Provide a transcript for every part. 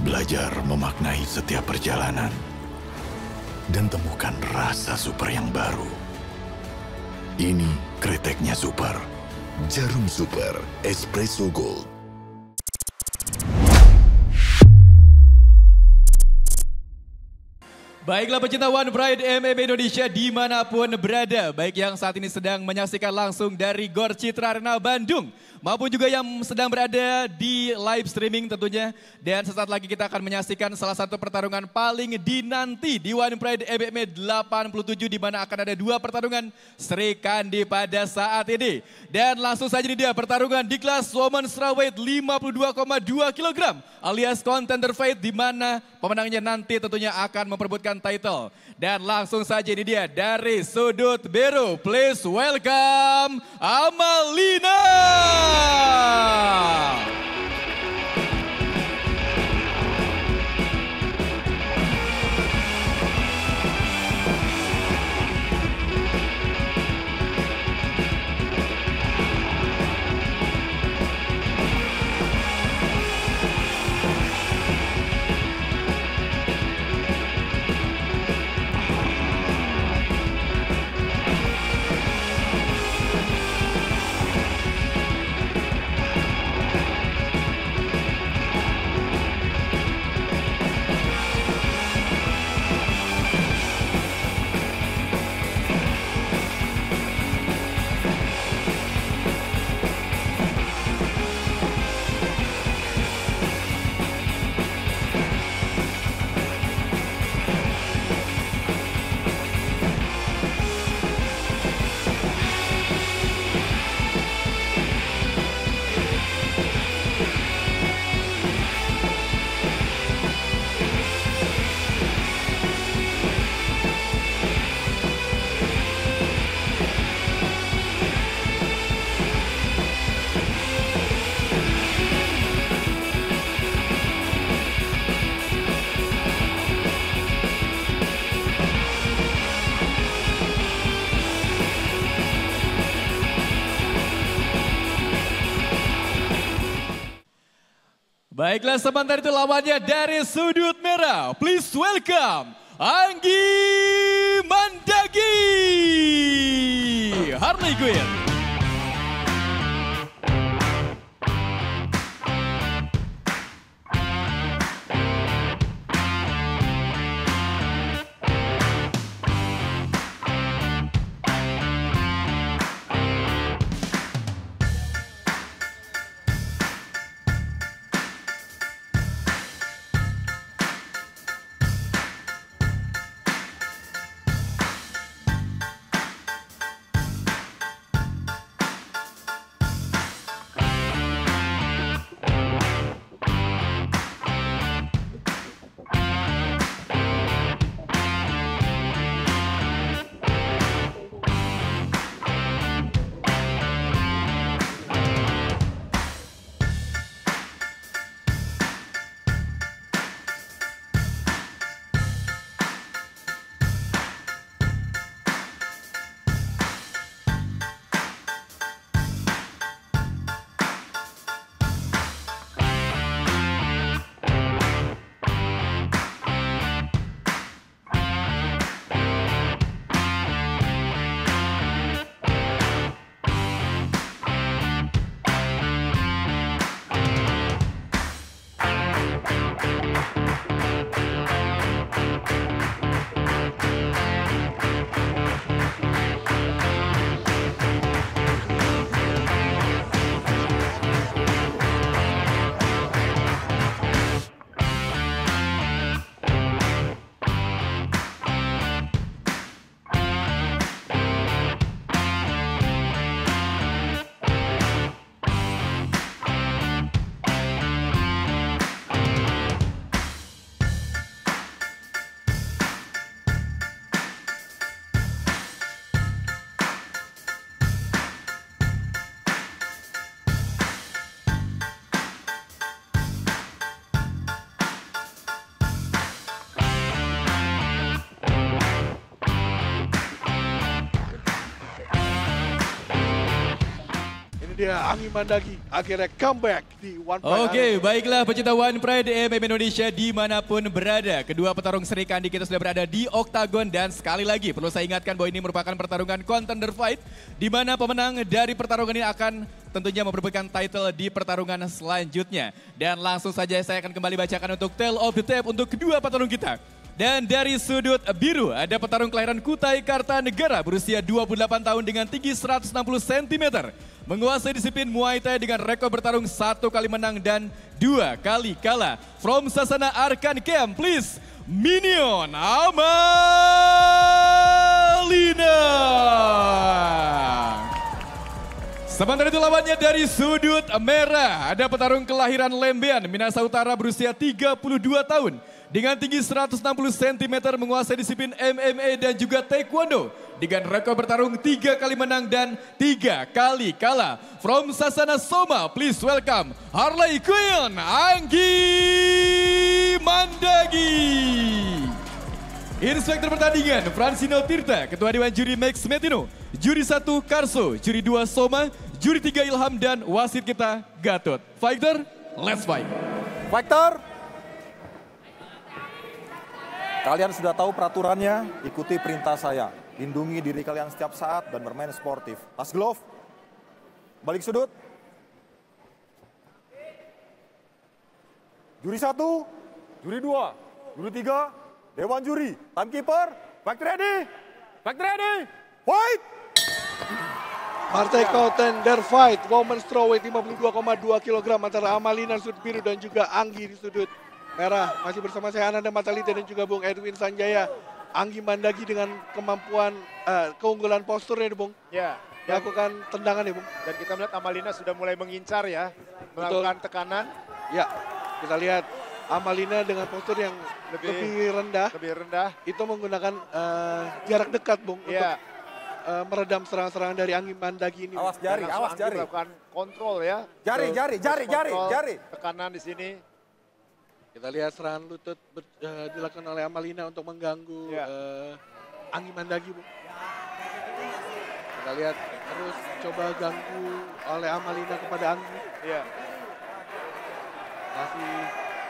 Belajar memaknai setiap perjalanan dan temukan rasa super yang baru. Ini kreteknya super. Jarum Super Espresso Gold. Baiklah pecinta One Pride MMA Indonesia dimanapun berada. Baik yang saat ini sedang menyaksikan langsung dari Gor Citra Arena Bandung. Maupun juga yang sedang berada di live streaming tentunya. Dan sesaat lagi kita akan menyaksikan salah satu pertarungan paling dinanti di One Pride MMA 87. Di mana akan ada dua pertarungan Sri Kandi pada saat ini. Dan langsung saja ini dia pertarungan di kelas Women's Strawweight 52,2 kg. Alias Contender Fight di mana pemenangnya nanti tentunya akan memperebutkan title. Dan langsung saja ini dia dari sudut biru, please welcome Amalina. Baiklah sebentar itu lawannya dari sudut merah. Please welcome Anggi Mandagi Harley Quinn. dia Anggi Mandagi akhirnya comeback di One Pride. Oke, baiklah pecinta One Pride MMA Indonesia dimanapun berada. Kedua petarung Sri Kandi kita sudah berada di Oktagon dan sekali lagi perlu saya ingatkan bahwa ini merupakan pertarungan contender fight di mana pemenang dari pertarungan ini akan tentunya memperebutkan title di pertarungan selanjutnya. Dan langsung saja saya akan kembali bacakan untuk Tale of the Tape untuk kedua petarung kita. Dan dari sudut biru ada petarung kelahiran Kutai Kartanegara berusia 28 tahun dengan tinggi 160 cm. Menguasai disiplin Muay Thai dengan rekor bertarung 1 kali menang dan 2 kali kalah. From Sasana Arkan Camp, please, Minion Amalina. Sementara itu lawannya dari sudut merah ada petarung kelahiran Lembean, Minahasa Utara berusia 32 tahun. Dengan tinggi 160 cm menguasai disiplin MMA dan juga Taekwondo. Dengan rekor bertarung 3 kali menang dan 3 kali kalah. From Sasana Soma, please welcome Harley Quinn Anggi Mandagi. Inspektur pertandingan Francino Tirta, Ketua Dewan Juri Max Metino, Juri 1 Karso, Juri 2 Soma, Juri 3 Ilham dan wasit kita Gatot. Fighter, let's fight. Fighter, kalian sudah tahu peraturannya, ikuti perintah saya. Lindungi diri kalian setiap saat dan bermain sportif. Tas glove, balik sudut. Juri 1, juri 2, juri 3, Dewan Juri, timekeeper, fight ready, fight! Partai contender fight, women's strawweight 52,2 kg antara Amalina sudut biru dan juga Anggi di sudut merah. Masih bersama saya Ananda Matalita dan juga Bung Edwin Sanjaya. Anggi Mandagi dengan kemampuan keunggulan posturnya nih Bung. Ya. Melakukan tendangan ya Bung. Dan kita melihat Amalina sudah mulai mengincar ya. Melakukan tekanan. Ya, kita lihat Amalina dengan postur yang lebih rendah. Itu menggunakan jarak dekat Bung. Ya. Untuk meredam serangan-serangan dari Anggi Mandagi ini. Awas jari, awas jari. Melakukan kontrol ya. Jari. Tekanan di sini. Kita lihat serangan lutut dilakukan oleh Amalina untuk mengganggu Anggi Mandagi, Bu. Kita lihat terus coba ganggu oleh Amalina kepada Anggi. Iya. Masih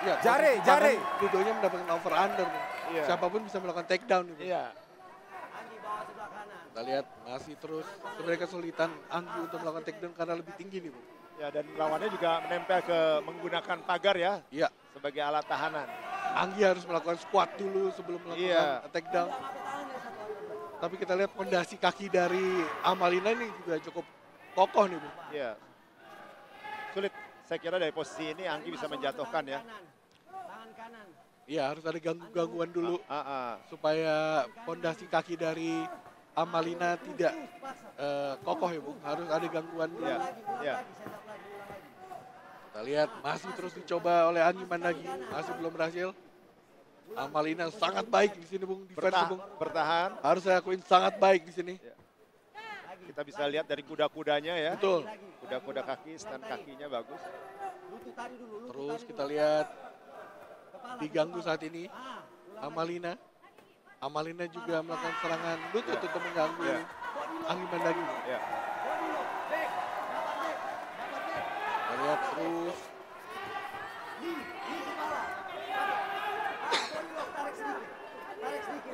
ya, jari. Dudonya mendapatkan over under, Bu. Iya. Siapapun bisa melakukan takedown, Bu. Iya. Kita lihat masih terus sebenarnya kesulitan Anggi untuk melakukan takedown karena lebih tinggi nih, Bu. Ya, dan lawannya juga menempel ke menggunakan pagar ya. Iya. Sebagai alat tahanan. Anggi harus melakukan squat dulu sebelum melakukan takedown. Tapi kita lihat fondasi kaki dari Amalina ini juga cukup kokoh nih, Bu. Iya. Sulit. Saya kira dari posisi ini Anggi bisa menjatuhkan ya. Iya, harus ada gangguan dulu supaya fondasi kaki dari Amalina tidak kokoh ya, Bu. Harus ada gangguan dulu. Iya. Kita lihat masih terus dicoba oleh Anggi Mandagi, masih belum berhasil. Amalina sangat baik di sini, Bung. Defense, Bung. Bertahan. Harus saya akuin sangat baik di sini. Ya. Kita bisa lihat dari kuda-kudanya ya. Betul. Kuda-kuda kaki, stand kakinya bagus. Terus kita lihat diganggu saat ini Amalina. Amalina juga melakukan serangan lutut untuk mengganggu Anggi Mandagi. Ya. Kita lihat terus.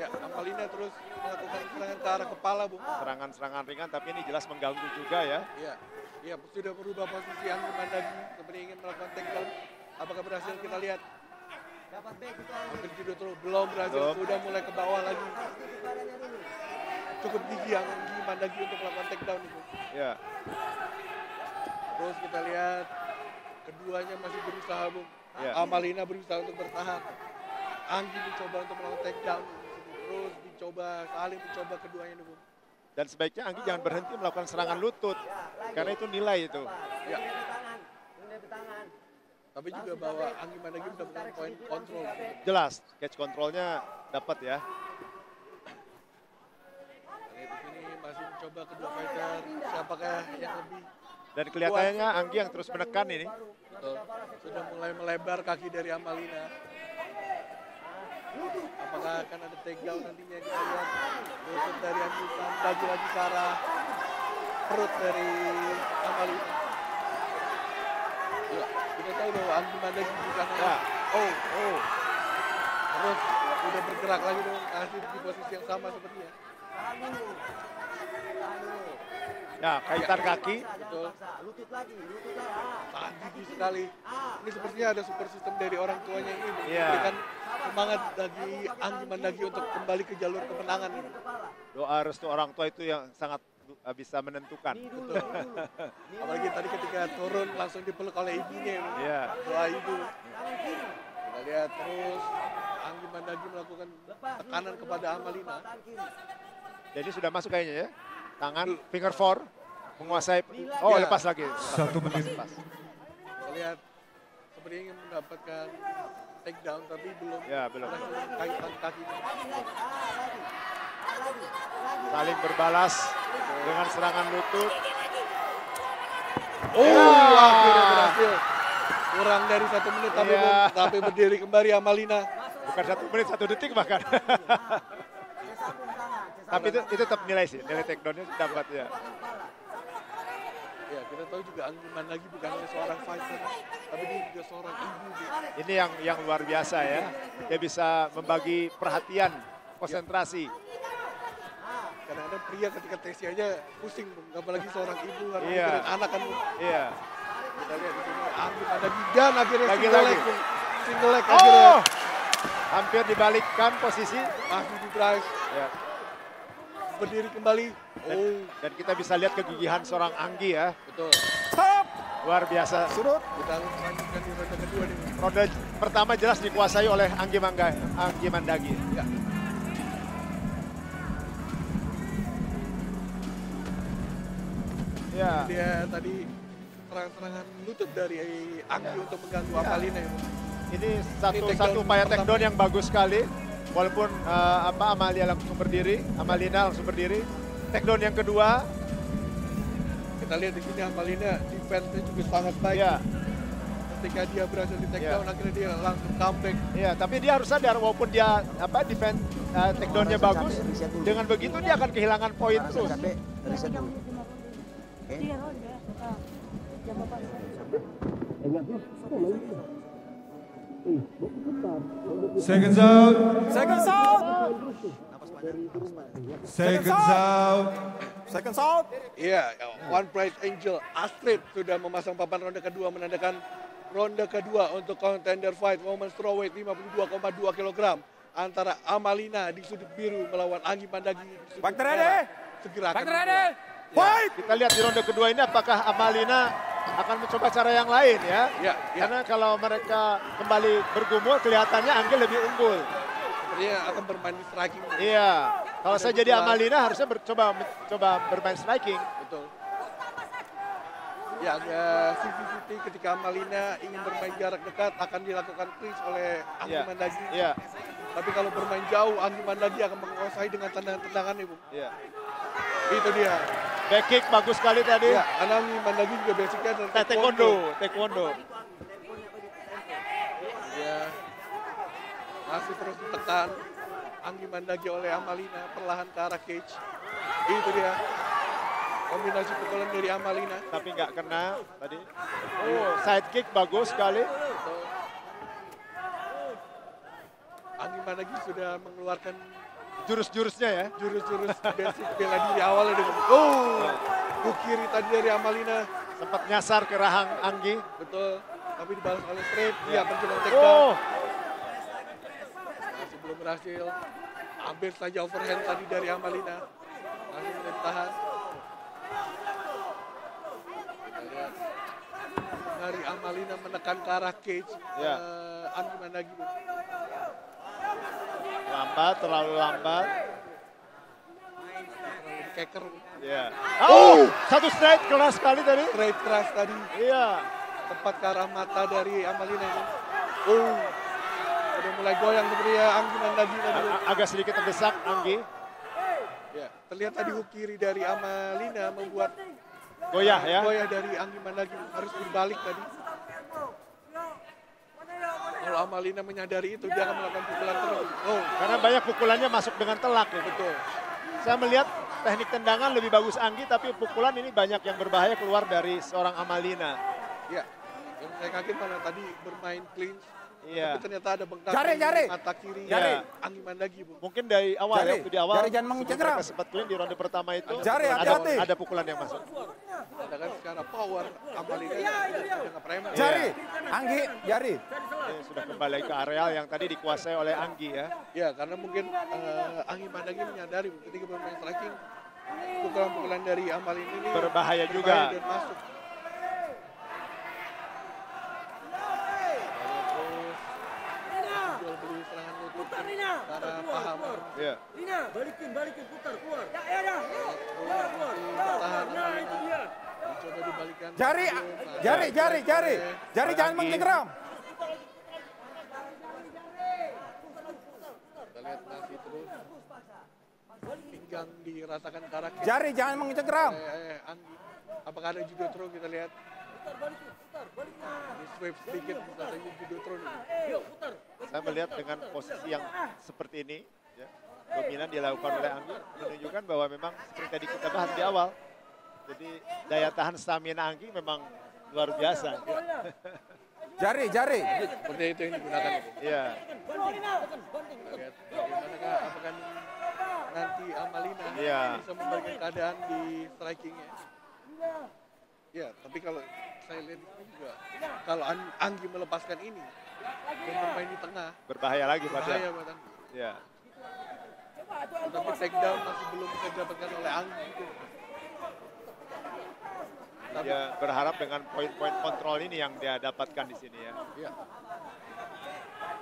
Ya, Amalina terus melakukan serangan ke arah kepala, Bung. Serangan-serangan ringan tapi ini jelas mengganggu juga ya. Iya, sudah berubah posisi Anggi Mandagi seperti ingin melakukan takedown. Apakah berhasil, kita lihat. Hampir juga terus belum berhasil, sudah mulai ke bawah lagi. Cukup gigi Anggi Mandagi untuk melakukan takedown itu. Ya. Terus kita lihat keduanya masih berusaha, Bung. Ya. Amalina berusaha untuk bertahan. Anggi mencoba untuk melakukan takedown. Terus saling mencoba keduanya nih, Bung. Dan sebaiknya Anggi jangan berhenti melakukan serangan lutut. Karena itu nilai itu. Ya. Tapi juga bahwa Anggi Mandagi mendapatkan poin kontrol. Jelas, catch kontrolnya dapat ya. Di sini masih mencoba kedua fighter, siapakah yang lebih. Dan kelihatannya Anggi yang terus menekan ini. Betul. Sudah mulai melebar kaki dari Amalina. Apakah akan ada takedown nantinya, kita lihat. Lutut dari Anggi Mandagi lagi ke arah perut dari Amalina. Ya, kita tahu bahwa Anggi Mandagi bukan Ya. terus udah bergerak lagi dong, masih di posisi yang sama sepertinya. Ya, kaitan kaki. Betul. Sangat gigih sekali. Ini sepertinya ada super system dari orang tuanya ini Iya. memberikan semangat bagi Anggi Mandagi untuk kembali ke jalur kemenangan ini. Doa restu orang tua itu yang sangat bisa menentukan. Betul. Apalagi tadi ketika turun langsung dipeluk oleh ibunya ini. Iya. Doa ibu. Kita lihat terus Anggi Mandagi melakukan tekanan kepada Amalina. Jadi sudah masuk kayaknya ya. Tangan finger four menguasai. Oh, Ya. lepas lagi. 1 menit. Lepas. Kita lihat sepertinya ingin mendapatkan take down tapi belum. Ya, belum. Kaitan kaki. Saling berbalas dengan serangan lutut. Akhirnya berhasil. Kurang dari 1 menit tapi, Iya. tapi berdiri kembali Amalina. Bukan 1 menit, 1 detik bahkan. Tapi itu tetap nilai sih, nilai takedown-nya dapat ya. Ya, kita tahu juga Anggi Mandagi bukan hanya seorang fighter, tapi dia juga seorang ibu. Ini yang luar biasa ya. Dia bisa membagi perhatian, konsentrasi. Kadang-kadang pria ketika tensi aja pusing, Bung. Apalagi seorang ibu harus Iya. mikirin anak kan. Bung. Iya. Kita lihat di sini Anggi Mandagi dan akhirnya Lagi-lagi. single leg, Bung. Single leg akhirnya Oh! Hampir dibalikkan posisi. masih di drive, Ya. berdiri kembali. Dan kita bisa lihat kegigihan seorang Anggi ya. Betul. Luar biasa. Surut. Kita harus lanjutkan di ronde kedua nih. Ronde pertama jelas dikuasai oleh Anggi Mandagi. Ya. Ya. Dia tadi serangan-serangan lutut dari Anggi untuk mengganggu Amalina. Ya. Ini takedown satu upaya pertama. takedown yang bagus sekali. Walaupun Amalia langsung berdiri, Amalina langsung berdiri. Takedown yang kedua. Kita lihat di sini Amalina defense-nya juga sangat baik. Ya. Ketika dia berhasil di take down, akhirnya dia langsung comeback. Iya, tapi dia harus sadar walaupun dia defense takedown-nya bagus, dengan begitu dia akan kehilangan poin terus. Seconds out. Seconds out. Second out. Iya, One Price Angel Astrid sudah memasang papan ronde kedua menandakan ronde kedua untuk contender fight women's strawweight 52,2 kg antara Amalina di sudut biru melawan Anggi Mandagi di sudut Fighter merah. ready. Segera akan Fighter ready. dimulai. Fight. Kita lihat di ronde kedua ini apakah Amalina akan mencoba cara yang lain ya. Ya, ya. Karena kalau mereka kembali bergumul kelihatannya Anggi lebih unggul. Sepertinya akan bermain di striking. Iya. Kalau saya jadi Betul. Amalina harusnya coba bermain striking. Betul. Ya, agak 50-50 ketika Amalina ingin bermain jarak dekat akan dilakukan clinch oleh Anggi Iya. Mandagi. Iya. Tapi kalau bermain jauh, Anggi Mandagi akan menguasai dengan tendangan-tendangan nih, Bung. Iya. Itu dia. Back kick bagus sekali tadi. Ya, karena Anggi Mandagi juga basicnya adalah Taekwondo. Ya, masih terus ditekan Anggi Mandagi oleh Amalina perlahan ke arah cage. Itu dia. Kombinasi pukulan dari Amalina. Tapi nggak kena tadi. Oh, side kick bagus sekali. Anggi Mandagi sudah mengeluarkan Jurus-jurusnya ya. jurus-jurus basic bela diri awalnya dengan hook kiri tadi dari Amalina. Sempat nyasar ke rahang Anggi. Betul. Tapi dibalas oleh straight. Dia pergi take down. Oh, Masih belum berhasil. Hampir saja overhand tadi dari Amalina. Masih bisa ditahan. Kita lihat. Dari Amalina menekan ke arah cage. Ya. Anggi Mandagi. lambat, terlalu lambat. Keker. Ya. Oh, satu straight keras sekali tadi. Straight keras tadi. Iya. Tepat ke arah mata dari Amalina ini. Udah mulai goyang sepertinya Anggi Mandagi tadi. Agak sedikit terdesak Anggi. Ya, terlihat tadi hook kiri dari Amalina membuat Goyah ya. goyah dari Anggi Mandagi. Harus berbalik tadi. Kalau Amalina menyadari itu, dia akan melakukan pukulan terus. Karena banyak pukulannya masuk dengan telak ya. Betul. Saya melihat teknik tendangan lebih bagus Anggi, tapi pukulan ini banyak yang berbahaya keluar dari seorang Amalina. Ya, Yang saya kaget malah tadi bermain clinch. Iya. Tapi ternyata ada bengkak Jari. mata kiri. Jari. Anggi Mandagi, Bung. Mungkin dari awal ya, waktu di awal. Jari jangan sebelum mengcengkeram. mereka sempat clean di ronde pertama itu. Jari, hati-hati. Ada pukulan yang masuk. Sedangkan secara power, Amalina sudah ngeprema. Jari, Anggi, Jari. Dia sudah kembali ke areal yang tadi dikuasai oleh Anggi ya. Ya, karena mungkin Anggi Mandagi menyadari ketika bermain striking, pukulan-pukulan dari Amalina ini Berbahaya juga. dan masuk. Jual beli serangan lutut para paham. Iya. Balikin, putar, keluar. Tahan Amalina. Dicoba dibalikan. Jari jangan mengcengkeram. Kita lihat masih terus. Pinggang dirasakan karak. Jari jangan mengcengkeram. Anggi. Apakah ada judo throw kita lihat? Di sweep sedikit bisa saja judo throw nih. Saya melihat dengan posisi yang seperti ini, ya, dominan dilakukan oleh Anggi, menunjukkan bahwa memang seperti tadi kita bahas di awal. Jadi daya tahan stamina Anggi memang luar biasa. Jari. Seperti itu yang digunakan. Iya. Kita lihat bagaimanakah apakah nanti Amalina Iya. bisa memberikan keadaan di strikingnya. Ya, tapi kalau saya lihat itu juga, kalau Anggi melepaskan ini dan bermain di tengah, Berbahaya lagi bahaya pada. buat Anggi. Ya. Tapi takedown masih belum bisa didapatkan oleh Anggi. Tapi, Dia berharap dengan poin-poin kontrol ini yang dia dapatkan di sini ya. ya.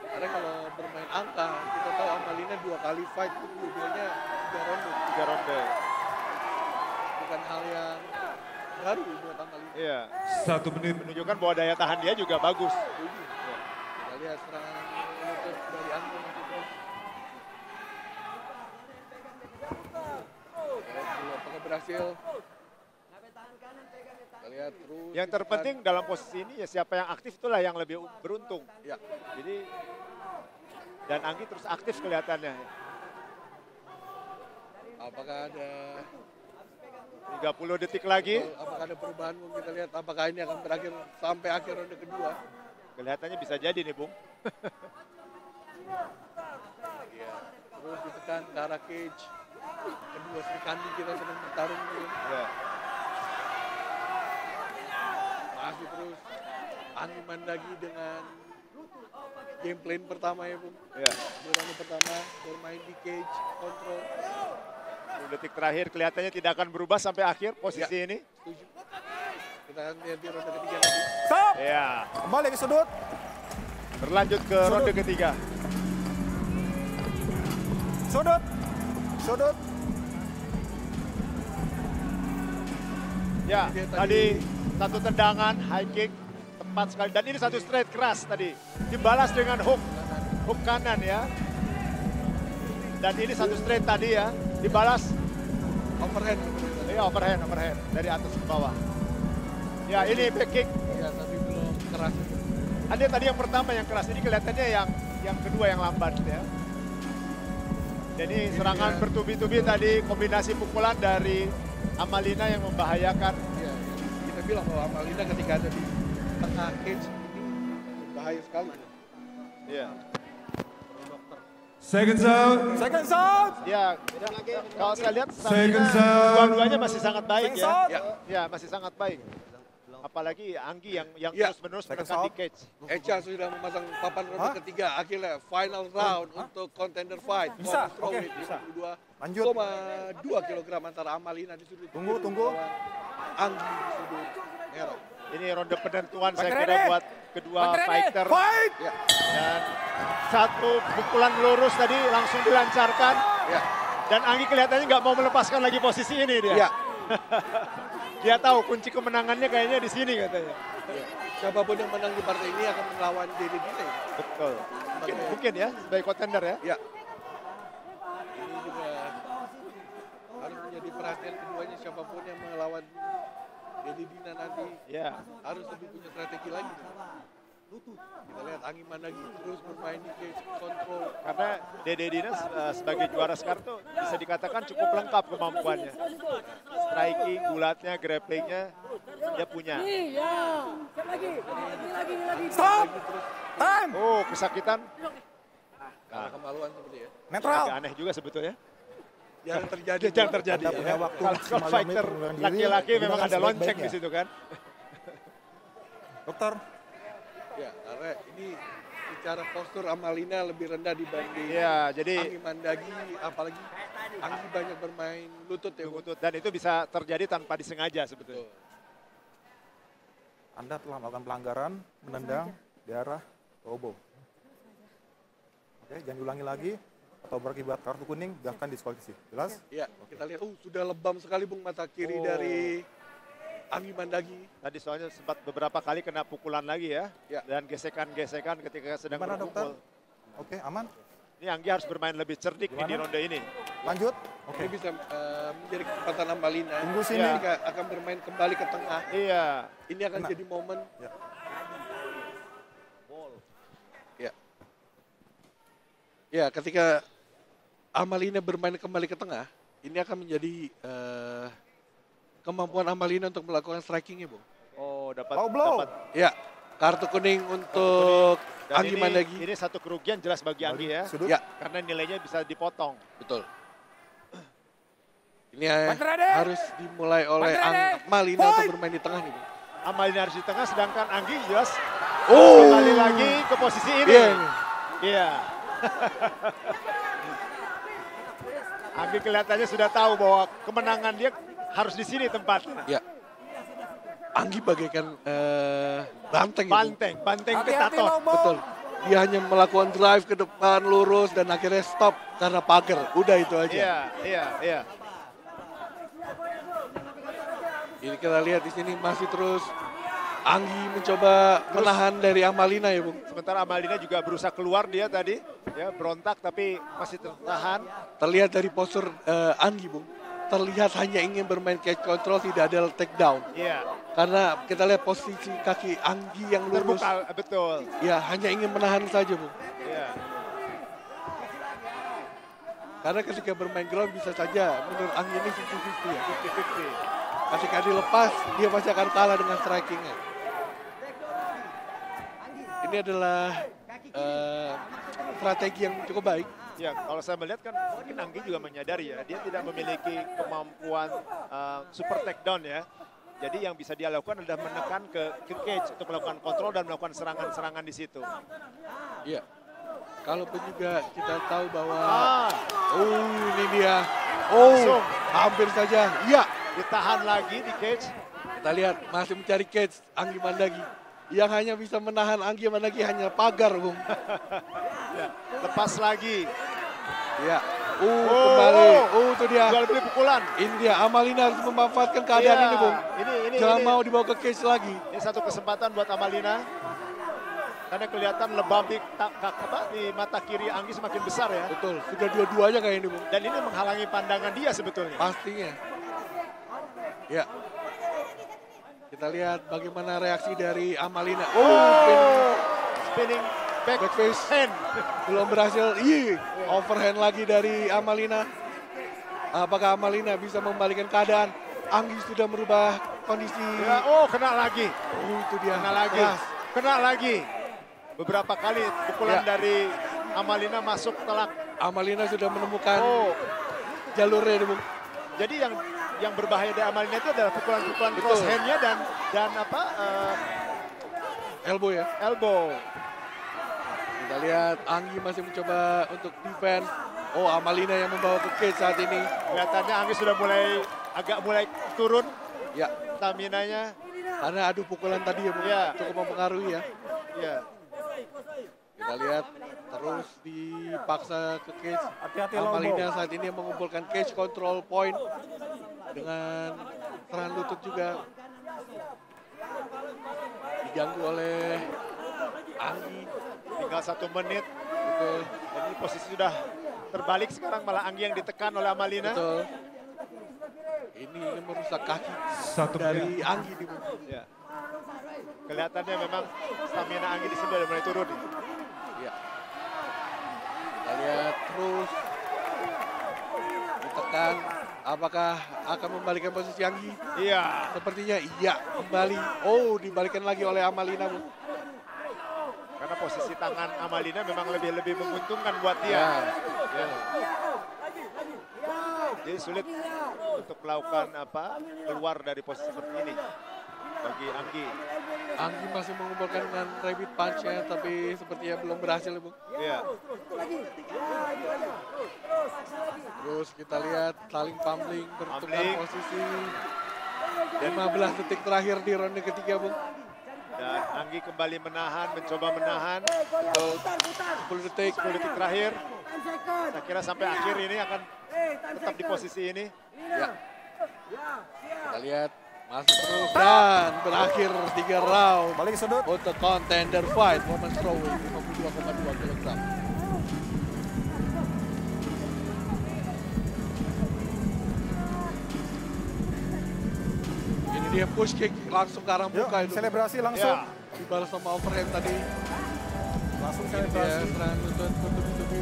Karena kalau bermain angka, kita tahu Amalina 2 kali fight itu dua-duanya 3 ronde. 3 ronde. Bukan hal yang baru buat Amalina. Iya. 1 menit. Menunjukkan bahwa daya tahan dia juga bagus. Setuju. Kita lihat serangan lutut dari Anggi masih terus. Lihat dulu apakah berhasil. Kita lihat terus. Yang terpenting dalam posisi ini ya siapa yang aktif itulah yang lebih beruntung. Ya. Jadi dan Anggi terus aktif kelihatannya. Apakah ada 30 detik lagi. apakah ada perubahan, Bung? Kita lihat apakah ini akan berakhir sampai akhir ronde kedua. Kelihatannya bisa jadi nih, Bung. Ya. Terus ditekan ke arah cage. Kedua Sri Kandi kita sedang bertarung nih. Ya. Masih terus Anggi Mandagi dengan game plan pertama ya, Bung. Ya. Di ronde pertama bermain di cage, kontrol. 10 detik terakhir kelihatannya tidak akan berubah sampai akhir posisi Ya. ini. Setuju. Kita akan lihat di ronde ketiga nanti. Stop. Ya. Kembali ke sudut. Berlanjut ke ronde ketiga. Sudut. Ya, tadi satu tendangan, high kick, tepat sekali. Dan ini satu straight keras tadi. Dibalas dengan hook kanan ya. Dan ini satu straight tadi ya. Dibalas, Overhand. ya overhand dari atas ke bawah. Ya ini back kick. Ya, tapi belum keras. Ada tadi yang pertama yang keras, ini kelihatannya yang kedua yang lambat ya. Jadi serangan bertubi-tubi tadi, kombinasi pukulan dari Amalina yang membahayakan. Ya, kita bilang bahwa Amalina ketika ada di tengah cage ini bahaya sekali. Iya. Second out. Ya, kalau saya lihat Second stamina zone. dua-duanya masih sangat baik ya. Ya. Ya, masih sangat baik. Apalagi Anggi yang Ya. terus-menerus Second menekan di sound. cage. Echa sudah memasang papan ronde ketiga. Akhirnya final round untuk contender fight. Bisa, Women's strawweight oke, bisa. 52,2 kg antara Amalina di sudut Tunggu, biru tunggu. lawan Anggi di sudut merah. Ini ronde penentuan saya Pakai kira ready. buat kedua Pakai ready. fighter. Fight. Ya, Dan satu pukulan lurus tadi langsung dilancarkan. ya, Dan Anggi kelihatannya nggak mau melepaskan lagi posisi ini dia. ya. Dia tahu kunci kemenangannya kayaknya di sini katanya. Ya. Siapapun yang menang di partai ini akan melawan Dede Dine. Betul. Mungkin ya sebagai contender ya. Ya. Ini juga harus menjadi perhatian keduanya, siapapun yang melawan Dede Dina nanti Ya. harus lebih punya strategi lagi. Kita lihat Anggi Mandagi terus bermain di cage control. Karena Dede Dinas sebagai juara sekarang tuh bisa dikatakan cukup lengkap kemampuannya. Striking, gulatnya, grapplingnya dia punya. Stop! Time! Oh, kesakitan. Karena kemaluan seperti ya. Netral! Agak aneh juga sebetulnya. Jangan terjadi. Jangan terjadi. Anda punya Ya. waktu Kalau maksimal fighter menit diri, laki-laki memang gunakan ada lonceng sebaik-baiknya. di situ kan. Dokter, Ya, karena ini secara postur Amalina lebih rendah dibanding Iya, jadi Anggi Mandagi, apalagi Anggi banyak bermain lutut ya. Bu. lutut dan itu bisa terjadi tanpa disengaja sebetulnya. Anda telah melakukan pelanggaran, menendang di arah Tobo. Oke, jangan diulangi lagi atau berakibat kartu kuning, bahkan diskualifikasi. Jelas? Ya, kita lihat sudah lebam sekali Bung mata kiri Oh. dari Anggi Mandagi. Tadi soalnya sempat beberapa kali kena pukulan lagi ya. Ya. Dan gesekan-gesekan ketika sedang Gimana dokter? berpukul. Oke, aman? Ini Anggi harus bermain lebih cerdik nih di Gimana? ronde ini. Lanjut? Ini Oke. bisa menjadi kesempatan Amalina. Tunggu sini. Ketika akan bermain kembali ke tengah. Iya. Ini akan Kena. jadi momen. Ya. Ya. Ya, ketika Amalina bermain kembali ke tengah, ini akan menjadi kemampuan Amalina untuk melakukan strikingnya, Bung. Oh, dapat Low blow. dapat. Ya, kartu kuning untuk Dan Anggi Mandagi. ini satu kerugian jelas bagi Anggi ya. Sudut. Ya, Karena nilainya bisa dipotong. betul. Ini Pantrade. harus dimulai oleh Pantrade. Amalina Fight. untuk bermain di tengah nih, Bung. Amalina harus di tengah sedangkan Anggi jelas Oh, kembali lagi ke posisi ini. Iya. Iya. Anggi kelihatannya sudah tahu bahwa kemenangan dia harus di sini tempatnya. Ya. Anggi bagaikan banteng, ya, Bung. Banteng Hati-hati, Petaton. Lobo. Betul. Dia hanya melakukan drive ke depan lurus dan akhirnya stop karena pagar. Udah itu aja. Iya. Ini kita lihat di sini masih terus Anggi mencoba menahan dari Amalina ya, Bung. Sementara Amalina juga berusaha keluar dia tadi, ya berontak tapi masih tertahan. Terlihat dari postur Anggi, Bung. Terlihat hanya ingin bermain catch control, tidak ada takedown. Iya, Karena kita lihat posisi kaki Anggi yang lurus. terbuka betul. Ya, hanya ingin menahan saja, Bung. Iya. Karena ketika bermain ground bisa saja menurut Anggi ini 50-50 ya. 50-50. Ketika dilepas, dia pasti akan kalah dengan strikingnya. Ini adalah strategi yang cukup baik. Ya, kalau saya melihat kan mungkin Anggi juga menyadari ya, dia tidak memiliki kemampuan super takedown ya. Jadi yang bisa dia lakukan adalah menekan ke cage untuk melakukan kontrol dan melakukan serangan-serangan di situ. Iya. Kalaupun juga kita tahu bahwa ini dia. Langsung. Hampir saja. Iya. Ditahan lagi di cage. Kita lihat masih mencari cage Anggi Mandagi. Yang hanya bisa menahan Anggi Mandagi hanya pagar, Bung. Ya, lepas lagi. Iya. Kembali. Itu dia. Jual beli pukulan. Ini dia. Amalina harus memanfaatkan keadaan Iya, ini, Bung. Ini Jangan mau dibawa ke cage lagi. Ini satu kesempatan buat Amalina. Karena kelihatan lebam di mata kiri Anggi semakin besar ya. Betul. Sudah dua-duanya kayak ini, Bung. Dan ini menghalangi pandangan dia sebetulnya. Pastinya. Ya. Kita lihat bagaimana reaksi dari Amalina. Spinning back Backface. hand. Belum berhasil. Overhand lagi dari Amalina. Apakah Amalina bisa membalikan keadaan? Anggi sudah merubah kondisi. Ya, kena lagi. Itu dia. Kena lagi. Keras. Kena lagi. Beberapa kali pukulan Ya. dari Amalina masuk telak. Amalina sudah menemukan Oh, jalurnya, Bung. jadi yang berbahaya dari Amalina itu adalah pukulan-pukulan Betul. cross hand-nya dan Elbow ya. elbow. Kita lihat Anggi masih mencoba untuk defense. Amalina yang membawa ke cage saat ini. Kelihatannya Anggi sudah agak mulai turun Ya, stamina-nya. karena adu pukulan tadi ya, Bung. Ya. Cukup mempengaruhi ya. Ya. Kita lihat terus dipaksa ke cage. Hati-hati, Amalina Lobo. saat ini mengumpulkan cage control point dengan serangan lutut juga. Diganggu oleh Anggi. Tinggal 1 menit. Betul, Dan ini posisi sudah terbalik sekarang malah Anggi yang ditekan oleh Amalina. betul. Ini merusak kaki 1 menit. dari Anggi nih, Bung. Ya. Kelihatannya memang stamina Anggi di sini udah mulai turun. Iya. Kita lihat terus ditekan. Apakah akan membalikan posisi Anggi? Iya. Sepertinya iya, kembali. Oh, dibalikan lagi oleh Amalina, Bu. Karena posisi tangan Amalina memang lebih menguntungkan buat dia. Ya. Jadi sulit untuk melakukan keluar dari posisi seperti ini bagi Anggi. Anggi masih mengumpulkan dengan rabbit punch-nya, tapi sepertinya belum berhasil, Bu. Iya. Terus kita lihat saling pummeling, bertukar Pummeling. posisi. 15 detik terakhir di ronde ketiga, Bu. Dan Anggi kembali menahan, mencoba menahan. 10 detik. 10 detik terakhir. Saya kira sampai akhir ini akan tetap di posisi ini. Ya. Kita lihat masih terus dan berakhir 3 round Balik ke sudut. untuk contender fight women's throwing 52,2 kg. Ini dia push kick langsung ke arah Yuk, muka itu. selebrasi langsung. Ya. Dibalas sama overhand tadi. Langsung Ini dia selebrasi. serangan lutut bertubi-tubi.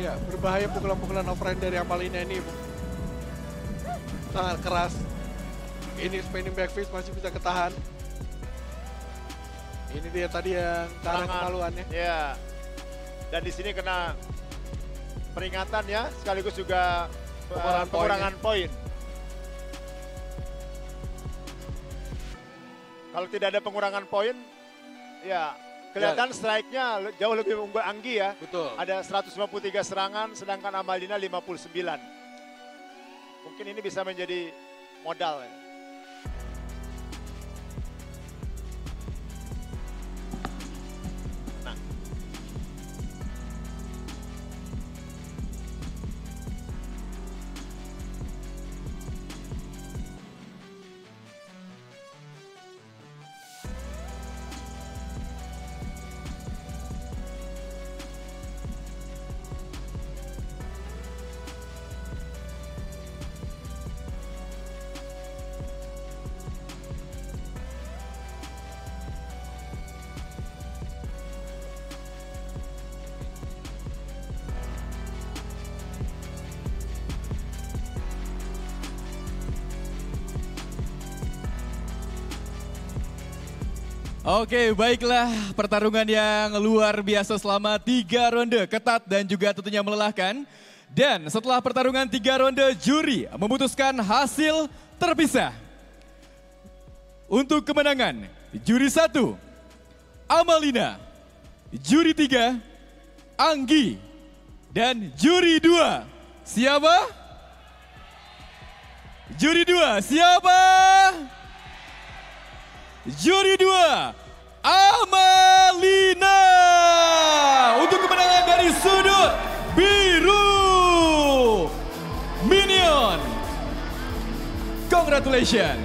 Ya, berbahaya pukulan-pukulan overhand dari Amalina ini, Bu. Sangat keras. Ini spinning back fist masih bisa ketahan. Ini dia tadi yang ke arah Tangan. kemaluannya. Ya. Dan di sini kena peringatan ya, sekaligus juga pengurangan poin. Kalau tidak ada pengurangan poin, ya kelihatan strike-nya jauh lebih unggul Anggi ya. Betul. Ada 153 serangan, sedangkan Amalina 59. Mungkin ini bisa menjadi modal ya. Nah, Oke, baiklah, pertarungan yang luar biasa selama 3 ronde, ketat dan juga tentunya melelahkan. Dan setelah pertarungan 3 ronde, juri memutuskan hasil terpisah. Untuk kemenangan, juri 1, Amalina. Juri 3, Anggi. Dan juri 2, siapa? Juri 2, siapa? Juri 2, Amalina. Untuk kemenangan dari sudut biru, Minion. Congratulations.